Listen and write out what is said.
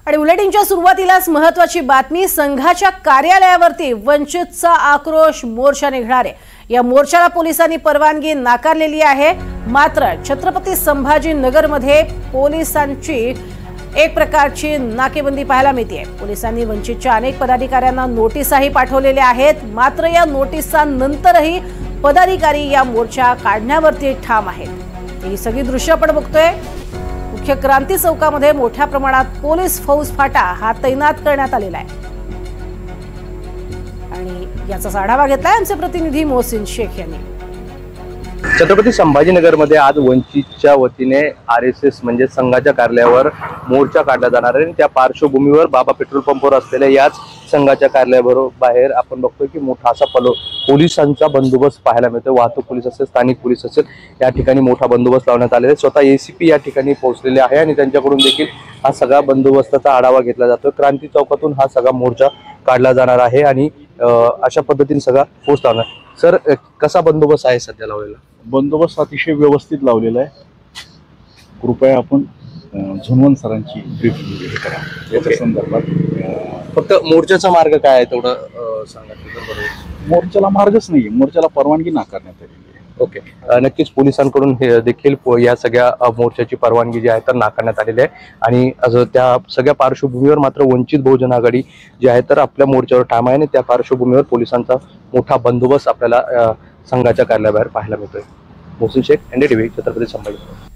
आणि बुलेटिनच्या सुरुवातीलाच महत्त्वाची बातमी, संघाच्या कार्यालयावरती वंचितचा आक्रोश मोर्चा निघणार आहे। या मोर्चाला पोलिसांनी परवानगी नाकारलेली आहे। मात्र छत्रपती संभाजीनगरमध्ये पोलिसांची एक प्रकारची नाकेबंदी पाहायला मिळते। पोलिसांनी वंचितच्या अनेक पदाधिकाऱ्यांना नोटीसही पाठवलेल्या आहेत। मात्र या नोटीसांनंतरही पदाधिकारी या मोर्चा काढण्यावरती ठाम आहेत। ही सगळी दृश्य आपण बघतोय। मुख्य क्रांती चौकामध्ये मोठ्या प्रमाणात पोलीस फौज फाटा हा तैनात करण्यात आलेला आहे आणि याचा आढावा घेतलाय आमचे प्रतिनिधी मोहसिन शेख यांनी। छत्रपती संभाजीनगरमध्ये आज वंचितच्या वतीने आरएसएस म्हणजे संघाच्या कार्यालयावर मोर्चा काढला जाणार आहे। त्या पार्श्वभूमीवर बाबा पेट्रोल पंपवर असलेल्या याच संघाच्या कार्यालयाबरोबर बाहेर आपण बघतोय की मोठा असा पोलिसांचा बंदोबस्त पाहायला मिळतो। वाहतूक पोलीस असेल, स्थानिक पोलीस असेल, या ठिकाणी मोठा बंदोबस्त लावण्यात आलेला आहे। स्वतः एसीपी या ठिकाणी पोहोचलेले आहे आणि त्यांच्याकडून देखील हा सगळा बंदोबस्ताचा आढावा घेतला जातो। क्रांती चौकातून हा सगळा मोर्चा काढला जाणार आहे आणि अशा पद्धतीने सगळा पोहोचणार। सर, कसा बंदोबस्त आहे सध्या लावलेला? बंदोबस्त अतिशय व्यवस्थित लावलेला आहे। कृपया आपण झुनवन सरांची ब्रीफ करा याच्या संदर्भात। फक्त मोर्चाचा मार्ग काय आहे तेवढं सांगा। मोर्चाला मार्गच नाही, मोर्चाला परवानगी नाकारण्यात आलेली आहे। ओके, नक्कीच पोलिसांकडून हे देखील या सगळ्या मोर्चाची परवानगी जी आहे तर नाकारण्यात आलेली आहे आणि त्या सगळ्या पार्श्वभूमीवर मात्र वंचित बहुजन आघाडी जी आहे तर आपल्या मोर्चावर ठाम आहे आणि त्या पार्श्वभूमीवर पोलिसांचा मोठा बंदोबस्त आपल्याला संघाच्या कार्यालयाबाहेर पाहायला मिळतोय। मोहसिन शेख, NDTV, छत्रपती संभाजीनगर।